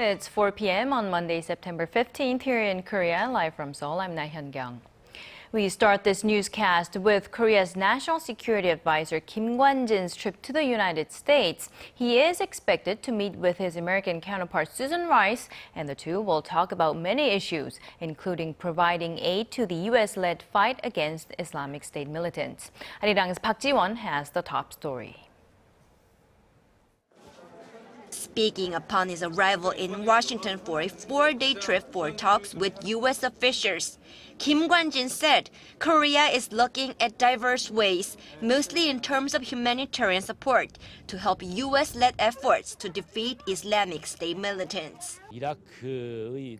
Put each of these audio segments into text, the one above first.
It's 4 p.m. on Monday, September 15th here in Korea, live from Seoul. I'm Laah Hyun-kyung. We start this newscast with Korea's National Security Advisor Kim Kwan-jin's trip to the United States. He is expected to meet with his American counterpart Susan Rice, and the two will talk about many issues, including providing aid to the U.S.-led fight against Islamic State militants. Arirang's Park Ji-won has the top story. Speaking upon his arrival in Washington for a 4-day trip for talks with U.S. officials, Kim Kwan-jin said Korea is looking at diverse ways, mostly in terms of humanitarian support, to help U.S.-led efforts to defeat Islamic State militants.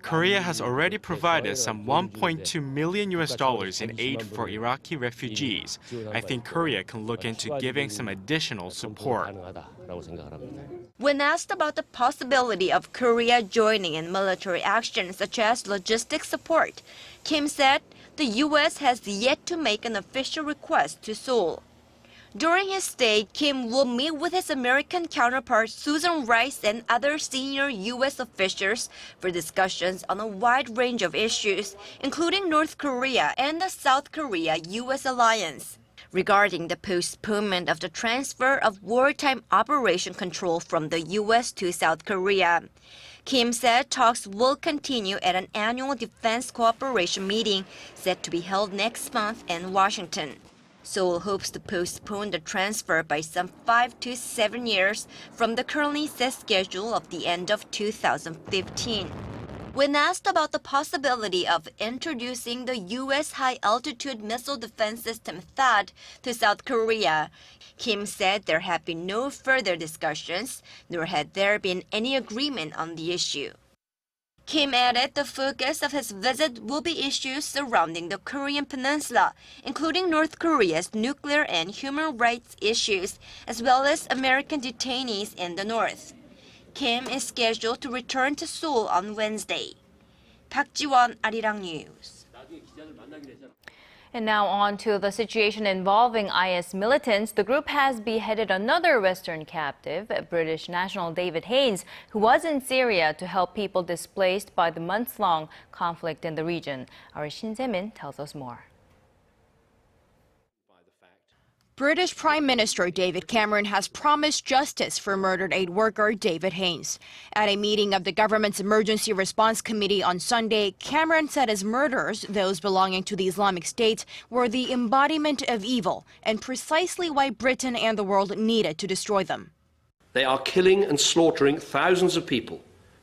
Korea has already provided some $1.2 million in aid for Iraqi refugees. I think Korea can look into giving some additional support. When asked about the possibility of Korea joining in military action such as logistics support, Kim said the U.S. has yet to make an official request to Seoul. During his stay, Kim will meet with his American counterpart Susan Rice and other senior U.S. officials for discussions on a wide range of issues, including North Korea and the South Korea-U.S. alliance. Regarding the postponement of the transfer of wartime operation control from the U.S. to South Korea, Kim said talks will continue at an annual defense cooperation meeting set to be held next month in Washington. Seoul hopes to postpone the transfer by some 5 to 7 years from the currently set schedule of the end of 2015. When asked about the possibility of introducing the U.S. high-altitude missile defense system THAAD to South Korea, Kim said there have been no further discussions, nor had there been any agreement on the issue. Kim added the focus of his visit will be issues surrounding the Korean peninsula, including North Korea's nuclear and human rights issues, as well as American detainees in the north. Kim is scheduled to return to Seoul on Wednesday. Park Ji-won, Arirang News. And now on to the situation involving IS militants. The group has beheaded another Western captive, British national David Haines, who was in Syria to help people displaced by the months-long conflict in the region. Our Shin Se-min tells us more. British Prime Minister David Cameron has promised justice for murdered aid worker David Haines. At a meeting of the government's Emergency Response Committee on Sunday, Cameron said his murderers, those belonging to the Islamic State, were the embodiment of evil and precisely why Britain and the world needed to destroy them. They are killing and slaughtering thousands of people,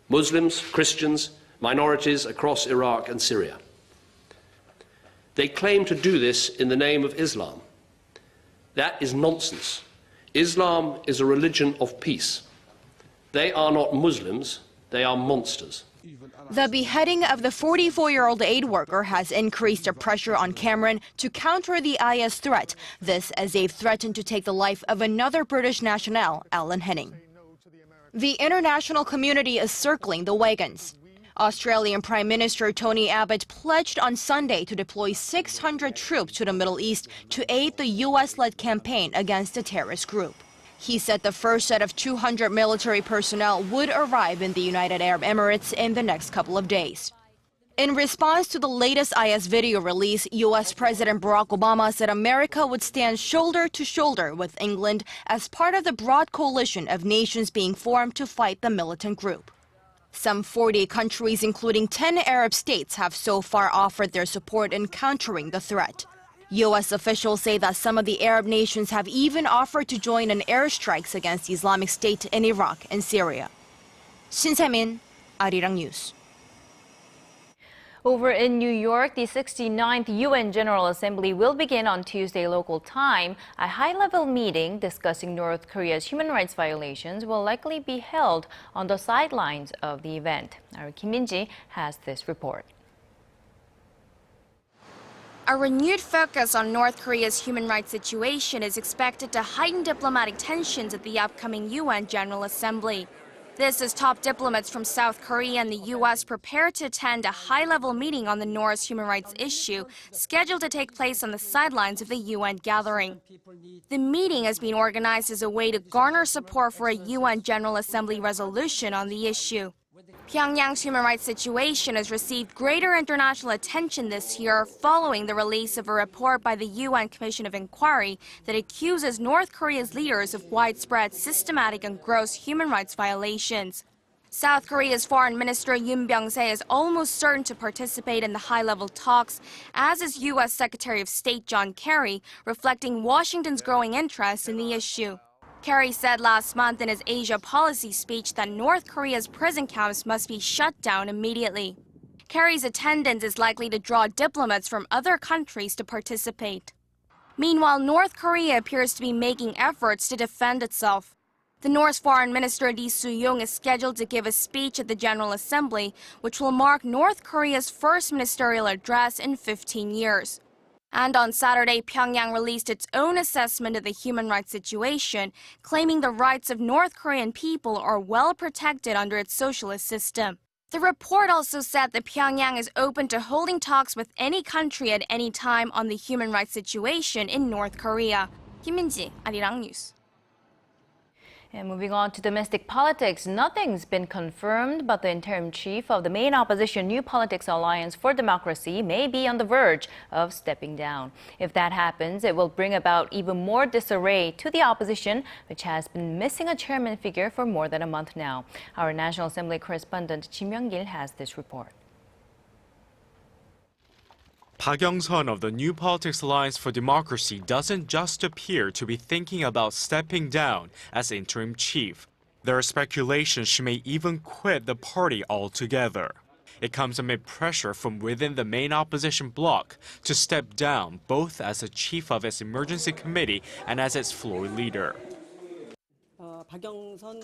Muslims, Christians, minorities across Iraq and Syria. They claim to do this in the name of Islam. That is nonsense. Islam is a religion of peace. They are not Muslims, they are monsters. The beheading of the 44-year-old aid worker has increased the pressure on Cameron to counter the IS threat, this as they've threatened to take the life of another British national, Alan Henning. The international community is circling the wagons. Australian Prime Minister Tony Abbott pledged on Sunday to deploy 600 troops to the Middle East to aid the U.S.-led campaign against the terrorist group. He said the first set of 200 military personnel would arrive in the United Arab Emirates in the next couple of days. In response to the latest IS video release, U.S. President Barack Obama said America would stand shoulder to shoulder with England as part of the broad coalition of nations being formed to fight the militant group. Some 40 countries, including 10 Arab states, have so far offered their support in countering the threat. U.S. officials say that some of the Arab nations have even offered to join in airstrikes against the Islamic State in Iraq and Syria. Shin Se-min, Arirang News. Over in New York, the 69th UN General Assembly will begin on Tuesday local time. A high-level meeting discussing North Korea's human rights violations will likely be held on the sidelines of the event. Our Kim Min-ji has this report. A renewed focus on North Korea's human rights situation is expected to heighten diplomatic tensions at the upcoming UN General Assembly. This as top diplomats from South Korea and the U.S. prepare to attend a high-level meeting on the North's human rights issue, scheduled to take place on the sidelines of the UN gathering. The meeting has been organized as a way to garner support for a UN General Assembly resolution on the issue. Pyongyang's human rights situation has received greater international attention this year following the release of a report by the UN Commission of Inquiry that accuses North Korea's leaders of widespread, systematic and gross human rights violations. South Korea's Foreign Minister Yoon Byung-se is almost certain to participate in the high-level talks, as is U.S. Secretary of State John Kerry, reflecting Washington's growing interest in the issue. Kerry said last month in his Asia policy speech that North Korea's prison camps must be shut down immediately. Kerry's attendance is likely to draw diplomats from other countries to participate. Meanwhile, North Korea appears to be making efforts to defend itself. The North's Foreign Minister Lee Soo-young is scheduled to give a speech at the General Assembly, which will mark North Korea's first ministerial address in 15 years. And on Saturday, Pyongyang released its own assessment of the human rights situation, claiming the rights of North Korean people are well protected under its socialist system. The report also said that Pyongyang is open to holding talks with any country at any time on the human rights situation in North Korea. Kim Min-ji, Arirang News. And moving on to domestic politics, nothing's been confirmed, but the interim chief of the main opposition New Politics Alliance for Democracy may be on the verge of stepping down. If that happens, it will bring about even more disarray to the opposition, which has been missing a chairman figure for more than a month now. Our National Assembly correspondent Ji Myung-gil has this report. Park Young-sun of the New Politics Alliance for Democracy doesn't just appear to be thinking about stepping down as interim chief. There are speculations she may even quit the party altogether. It comes amid pressure from within the main opposition bloc to step down both as the chief of its emergency committee and as its floor leader.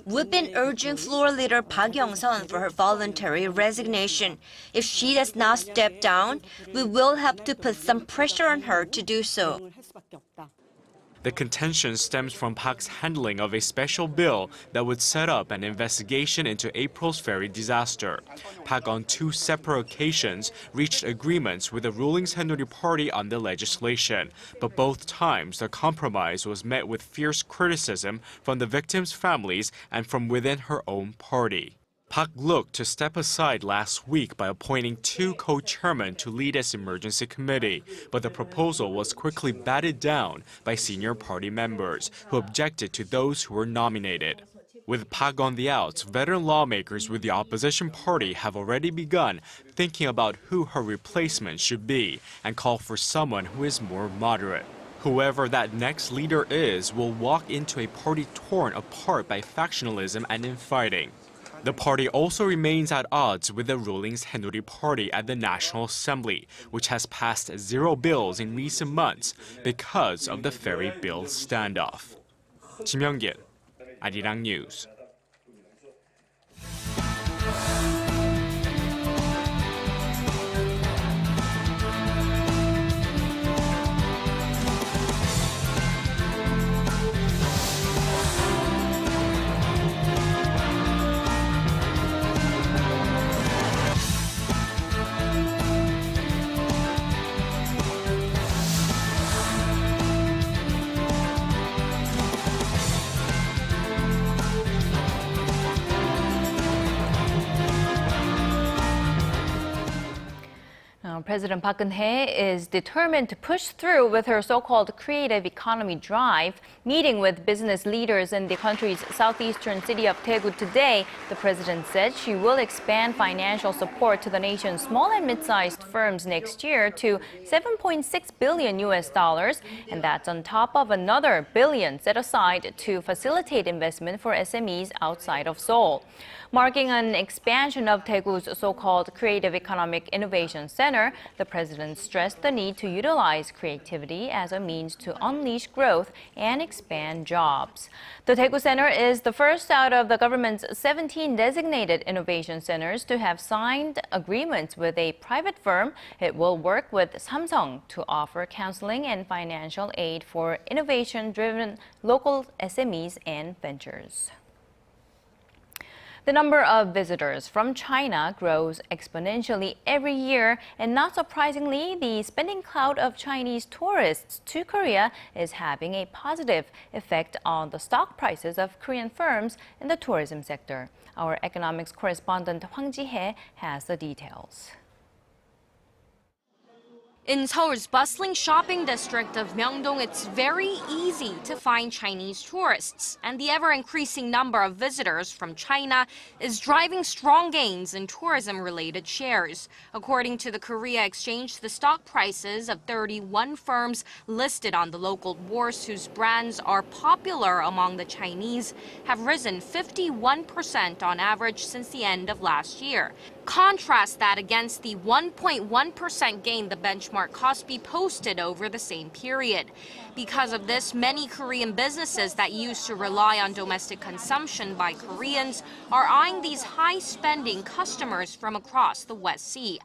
We've been urging floor leader Park Young-sun for her voluntary resignation. If she does not step down, we will have to put some pressure on her to do so. The contention stems from Park's handling of a special bill that would set up an investigation into April's ferry disaster. Park on two separate occasions reached agreements with the ruling Saenuri party on the legislation, but both times the compromise was met with fierce criticism from the victims' families and from within her own party. Park looked to step aside last week by appointing two co-chairmen to lead its emergency committee, but the proposal was quickly batted down by senior party members, who objected to those who were nominated. With Park on the outs, veteran lawmakers with the opposition party have already begun thinking about who her replacement should be and call for someone who is more moderate. Whoever that next leader is will walk into a party torn apart by factionalism and infighting. The party also remains at odds with the ruling Saenuri party at the National Assembly, which has passed 0 bills in recent months because of the ferry bill standoff. Ji Myung-gil, Arirang News. President Park Geun-hye is determined to push through with her so-called creative economy drive. Meeting with business leaders in the country's southeastern city of Daegu today, the president said she will expand financial support to the nation's small and mid-sized firms next year to $7.6 billion, and that's on top of another billion set aside to facilitate investment for SMEs outside of Seoul. Marking an expansion of Daegu's so-called Creative Economic Innovation Center, the president stressed the need to utilize creativity as a means to unleash growth and expand jobs. The Daegu Center is the first out of the government's 17 designated innovation centers to have signed agreements with a private firm. It will work with Samsung to offer counseling and financial aid for innovation-driven local SMEs and ventures. The number of visitors from China grows exponentially every year, and not surprisingly, the spending cloud of Chinese tourists to Korea is having a positive effect on the stock prices of Korean firms in the tourism sector. Our economics correspondent Hwang Ji-hye has the details. In Seoul's bustling shopping district of Myeongdong, it's very easy to find Chinese tourists, and the ever-increasing number of visitors from China is driving strong gains in tourism-related shares. According to the Korea Exchange, the stock prices of 31 firms listed on the local bourse whose brands are popular among the Chinese have risen 51% on average since the end of last year. Contrast that against the 1.1% gain the benchmark Kospi posted over the same period. Because of this, many Korean businesses that used to rely on domestic consumption by Koreans are eyeing these high-spending customers from across the West Sea.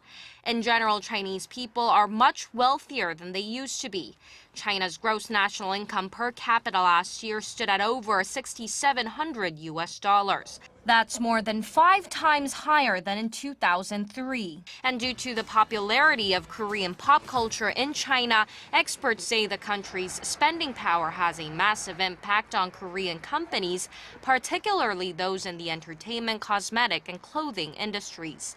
In general, Chinese people are much wealthier than they used to be. China's gross national income per capita last year stood at over $6,700. That's more than 5 times higher than in 2003. And due to the popularity of Korean pop culture in China, experts say the country's spending power has a massive impact on Korean companies, particularly those in the entertainment, cosmetic, and clothing industries.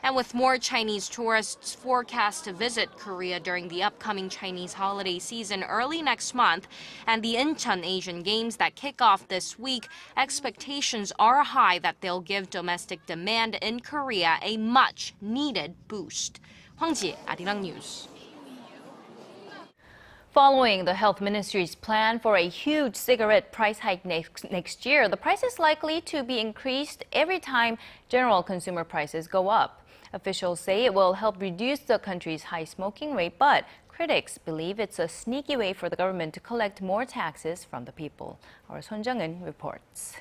And with more Chinese tourists forecast to visit Korea during the upcoming Chinese holiday season early next month and the Incheon Asian Games that kick off this week, expectations are high that they'll give domestic demand in Korea a much-needed boost. Hwang Ji, Arirang News. Following the health ministry's plan for a huge cigarette price hike next year, the price is likely to be increased every time general consumer prices go up. Officials say it will help reduce the country's high smoking rate, but critics believe it's a sneaky way for the government to collect more taxes from the people. Our Son Jung-eun reports.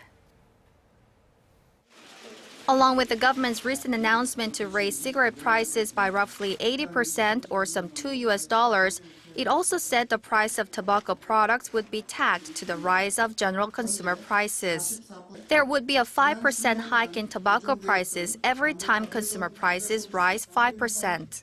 Along with the government's recent announcement to raise cigarette prices by roughly 80% or some $2, it also said the price of tobacco products would be tagged to the rise of general consumer prices. There would be a 5% hike in tobacco prices every time consumer prices rise 5%.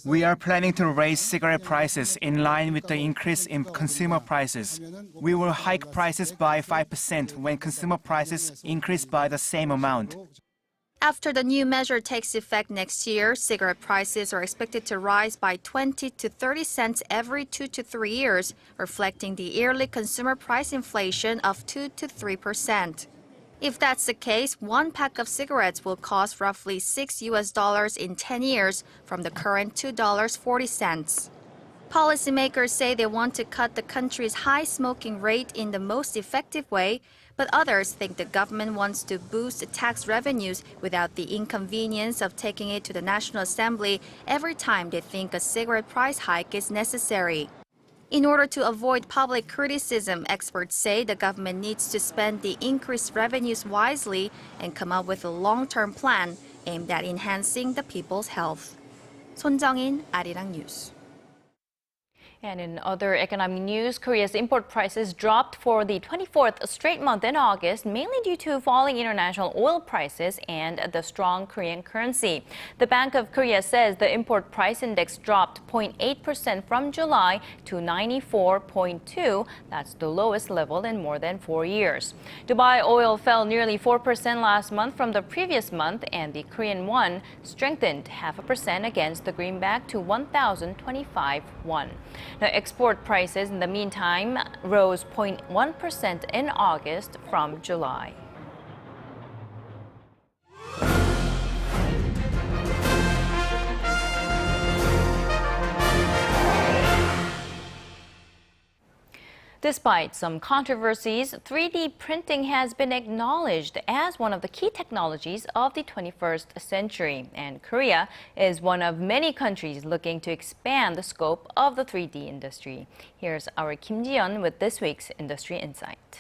We are planning to raise cigarette prices in line with the increase in consumer prices. We will hike prices by 5% when consumer prices increase by the same amount. After the new measure takes effect next year, cigarette prices are expected to rise by 20 to 30 cents every 2 to 3 years, reflecting the yearly consumer price inflation of 2 to 3%. If that's the case, one pack of cigarettes will cost roughly $6 in 10 years from the current $2.40. Policymakers say they want to cut the country's high smoking rate in the most effective way, but others think the government wants to boost tax revenues without the inconvenience of taking it to the National Assembly every time they think a cigarette price hike is necessary. In order to avoid public criticism, experts say the government needs to spend the increased revenues wisely and come up with a long-term plan aimed at enhancing the people's health. Son Jung-in, Arirang News. And in other economic news, Korea's import prices dropped for the 24th straight month in August, mainly due to falling international oil prices and the strong Korean currency. The Bank of Korea says the import price index dropped 0.8% from July to 94.2. That's the lowest level in more than 4 years. Dubai oil fell nearly 4% last month from the previous month, and the Korean won strengthened 0.5% against the greenback to 1,025 won. Now, export prices in the meantime rose 0.1% in August from July. Despite some controversies, 3D printing has been acknowledged as one of the key technologies of the 21st century, and Korea is one of many countries looking to expand the scope of the 3D industry. Here's our Kim Ji-yeon with this week's Industry Insight.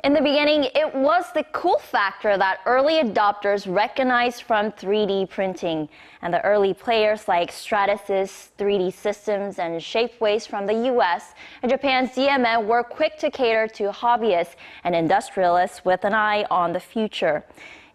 In the beginning, it was the cool factor that early adopters recognized from 3D printing. And the early players like Stratasys, 3D Systems, and Shapeways from the US and Japan's DMN were quick to cater to hobbyists and industrialists with an eye on the future.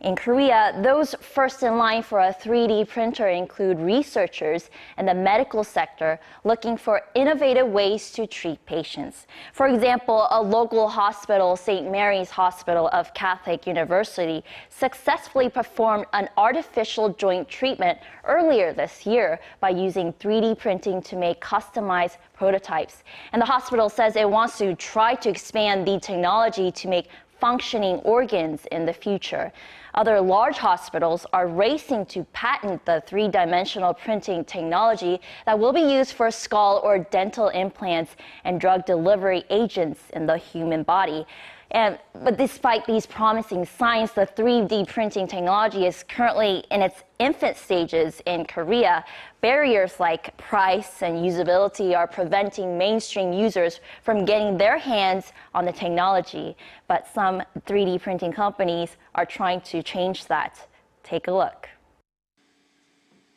In Korea, those first in line for a 3D printer include researchers in the medical sector looking for innovative ways to treat patients. For example, a local hospital, St. Mary's Hospital of Catholic University, successfully performed an artificial joint treatment earlier this year by using 3D printing to make customized prototypes. And the hospital says it wants to try to expand the technology to make functioning organs in the future. Other large hospitals are racing to patent the three-dimensional printing technology that will be used for skull or dental implants and drug delivery agents in the human body. But despite these promising signs, the 3D printing technology is currently in its infant stages in Korea. Barriers like price and usability are preventing mainstream users from getting their hands on the technology. But some 3D printing companies are trying to change that. Take a look.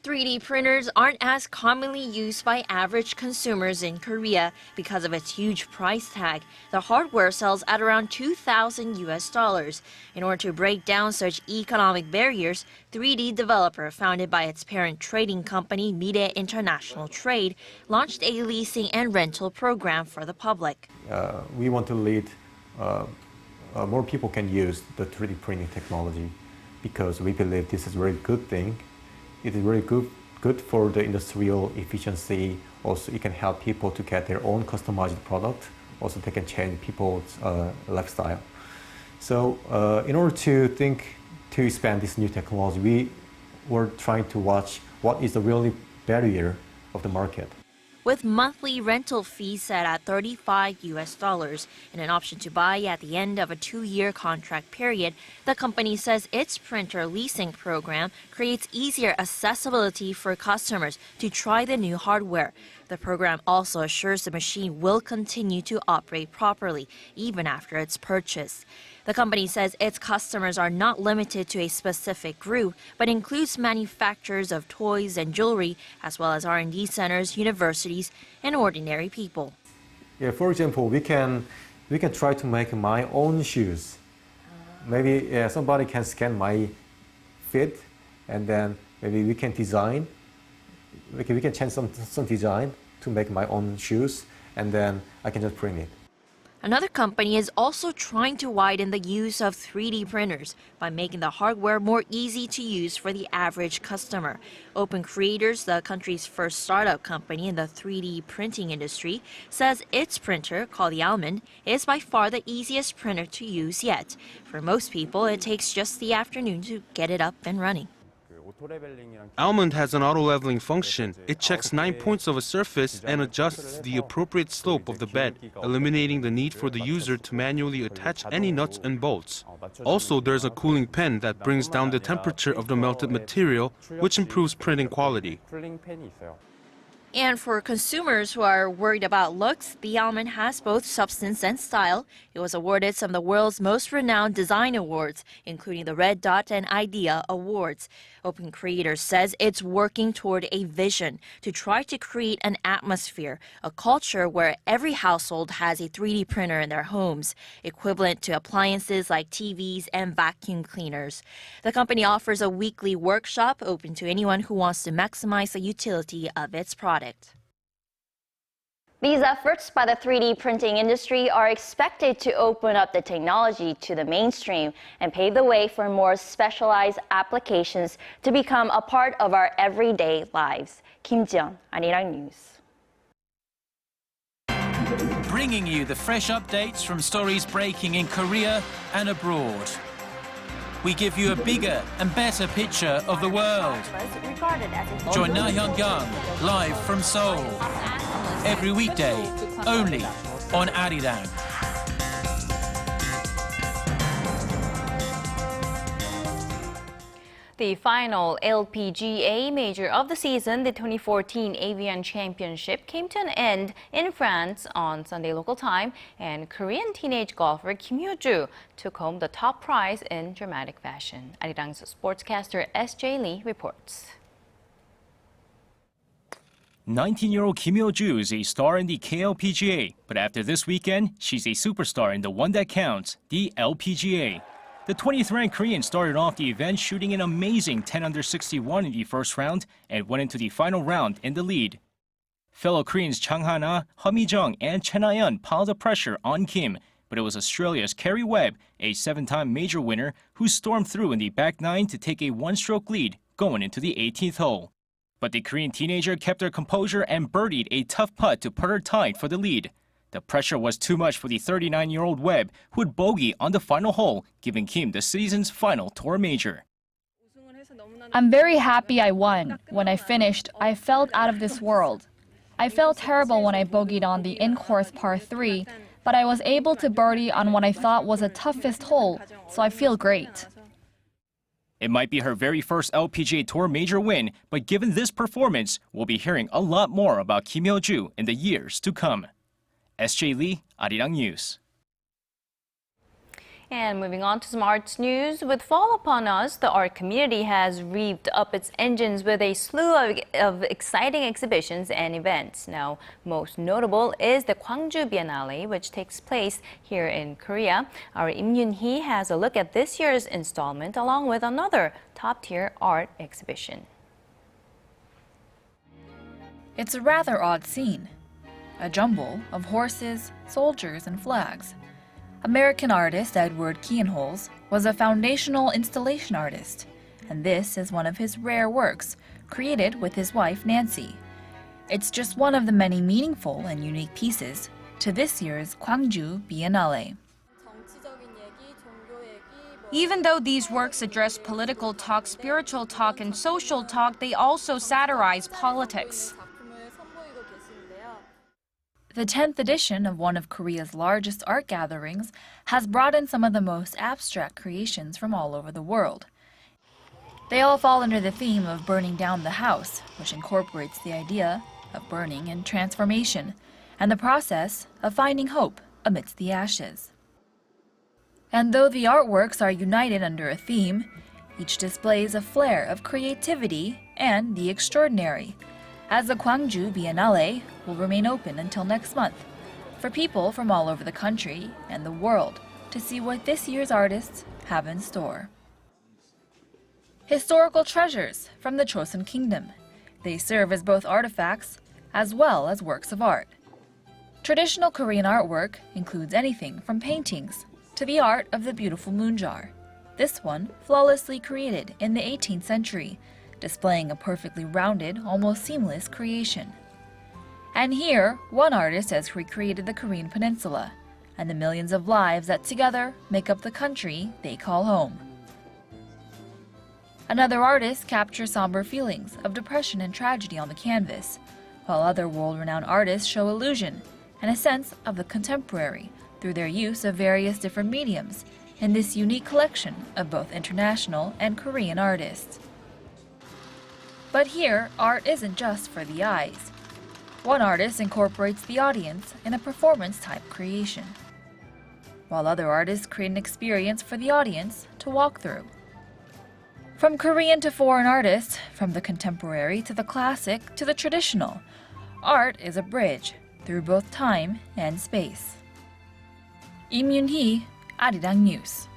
3D printers aren't as commonly used by average consumers in Korea because of its huge price tag. The hardware sells at around $2,000 US. In order to break down such economic barriers, 3D developer founded by its parent trading company Mide International Trade launched a leasing and rental program for the public. We want to lead more people can use the 3D printing technology because we believe this is a very good thing. It is very good for the industrial efficiency. Also, it can help people to get their own customized product. Also, they can change people's lifestyle. So, in order to expand this new technology, we were trying to watch what is the really barrier of the market. With monthly rental fees set at $35 US and an option to buy at the end of a 2-year contract period, the company says its printer leasing program creates easier accessibility for customers to try the new hardware. The program also assures the machine will continue to operate properly even after its purchase. The company says its customers are not limited to a specific group, but includes manufacturers of toys and jewelry, as well as R&D centers, universities, and ordinary people. Yeah, for example, we can try to make my own shoes. Maybe somebody can scan my feet, and then maybe we can design. We can change some design to make my own shoes, and then I can just print it. Another company is also trying to widen the use of 3D printers by making the hardware more easy to use for the average customer. Open Creators, the country's first startup company in the 3D printing industry, says its printer, called the Almond, is by far the easiest printer to use yet. For most people, it takes just the afternoon to get it up and running. Almond has an auto-leveling function. It checks 9 points of a surface and adjusts the appropriate slope of the bed, eliminating the need for the user to manually attach any nuts and bolts. Also, there's a cooling pen that brings down the temperature of the melted material, which improves printing quality. And for consumers who are worried about looks, the Almond has both substance and style. It was awarded some of the world's most renowned design awards, including the Red Dot and IDEA Awards. Open Creators says it's working toward a vision to try to create an atmosphere, a culture where every household has a 3D printer in their homes, equivalent to appliances like TVs and vacuum cleaners. The company offers a weekly workshop open to anyone who wants to maximize the utility of its product. These efforts by the 3D printing industry are expected to open up the technology to the mainstream and pave the way for more specialized applications to become a part of our everyday lives. Kim Ji-yeon, Arirang News. Bringing you the fresh updates from stories breaking in Korea and abroad. We give you a bigger and better picture of the world. Join Laah Hyun-kyung live from Seoul. Every weekday, only on Arirang. The the final LPGA major of the season, the 2014 Avian Championship came to an end in France on Sunday local time, and Korean teenage golfer Kim Hyo-ju took home the top prize in dramatic fashion. Arirang's sportscaster S.J. Lee reports. 19-year-old Kim Hyo-ju is a star in the KLPGA, but after this weekend, she's a superstar in the one that counts, the LPGA. The 20th-ranked Korean started off the event shooting an amazing 10 under 61 in the first round and went into the final round in the lead. Fellow Koreans Chang Ha-na, Heo Mi-jung, and Chen Ha-yeon piled the pressure on Kim, but it was Australia's Kerry Webb, a 7-time major winner, who stormed through in the back nine to take a one-stroke lead going into the 18th hole. But the Korean teenager kept her composure and birdied a tough putt to put her tied for the lead. The pressure was too much for the 39-year-old Webb, who would bogey on the final hole, giving Kim the season's final tour major. I'm very happy I won. When I finished, I felt out of this world. I felt terrible when I bogeyed on the in-course par 3, but I was able to birdie on what I thought was the toughest hole, so I feel great. It might be her very first LPGA Tour major win, but given this performance, we'll be hearing a lot more about Kim Hyo-ju in the years to come. S.J. Lee, Arirang News. And moving on to some arts news, with fall upon us, the art community has revved up its engines with a slew of exciting exhibitions and events. Now, most notable is the Gwangju Biennale, which takes place here in Korea. Our Im Yoon-hee has a look at this year's installment, along with another top-tier art exhibition. It's a rather odd scene. A jumble of horses, soldiers, and flags. American artist Edward Kienholz was a foundational installation artist, and this is one of his rare works, created with his wife Nancy. It's just one of the many meaningful and unique pieces to this year's Gwangju Biennale. Even though these works address political talk, spiritual talk, and social talk, they also satirize politics. The 10th edition of one of Korea's largest art gatherings has brought in some of the most abstract creations from all over the world. They all fall under the theme of burning down the house, which incorporates the idea of burning and transformation, and the process of finding hope amidst the ashes. And though the artworks are united under a theme, each displays a flair of creativity and the extraordinary, as the Gwangju Biennale will remain open until next month for people from all over the country and the world to see what this year's artists have in store. Historical treasures from the Joseon Kingdom. They serve as both artifacts as well as works of art. Traditional Korean artwork includes anything from paintings to the art of the beautiful moon jar. This one flawlessly created in the 18th century, displaying a perfectly rounded, almost seamless creation. And here, one artist has recreated the Korean peninsula and the millions of lives that together make up the country they call home. Another artist captures somber feelings of depression and tragedy on the canvas, while other world-renowned artists show illusion and a sense of the contemporary through their use of various different mediums in this unique collection of both international and Korean artists. But here, art isn't just for the eyes. One artist incorporates the audience in a performance-type creation, while other artists create an experience for the audience to walk through. From Korean to foreign artists, from the contemporary to the classic to the traditional, art is a bridge through both time and space. Im Yoon-hee, Arirang News.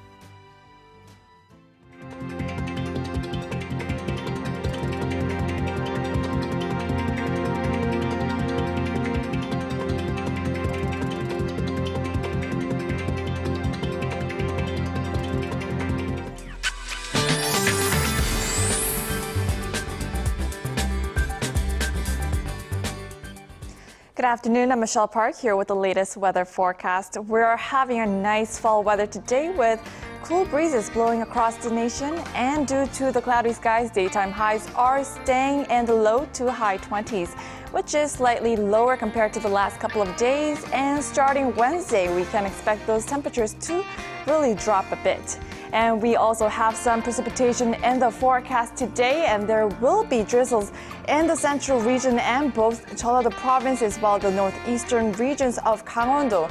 Good afternoon, I'm Michelle Park here with the latest weather forecast. We're having a nice fall weather today with cool breezes blowing across the nation, and due to the cloudy skies, daytime highs are staying in the low to high 20s, which is slightly lower compared to the last couple of days. And starting Wednesday, we can expect those temperatures to really drop a bit. And we also have some precipitation in the forecast today, and there will be drizzles in the central region and both Jeollado provinces, while the northeastern regions of Gangwon-do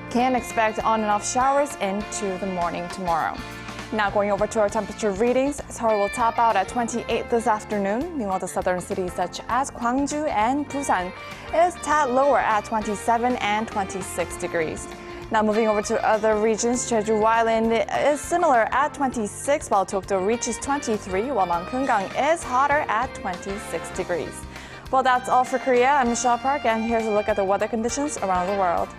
can expect on and off showers into the morning tomorrow. Now going over to our temperature readings, Seoul will top out at 28 this afternoon. Meanwhile, the southern cities such as Gwangju and Busan is tad lower at 27 and 26 degrees. Now moving over to other regions, Jeju Island is similar at 26, while Dokdo reaches 23, while Mount Kumgang is hotter at 26 degrees. Well, that's all for Korea. I'm Michelle Park, and here's a look at the weather conditions around the world.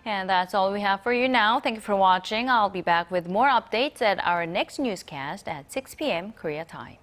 And that's all we have for you now. Thank you for watching. I'll be back with more updates at our next newscast at 6 p.m. Korea time.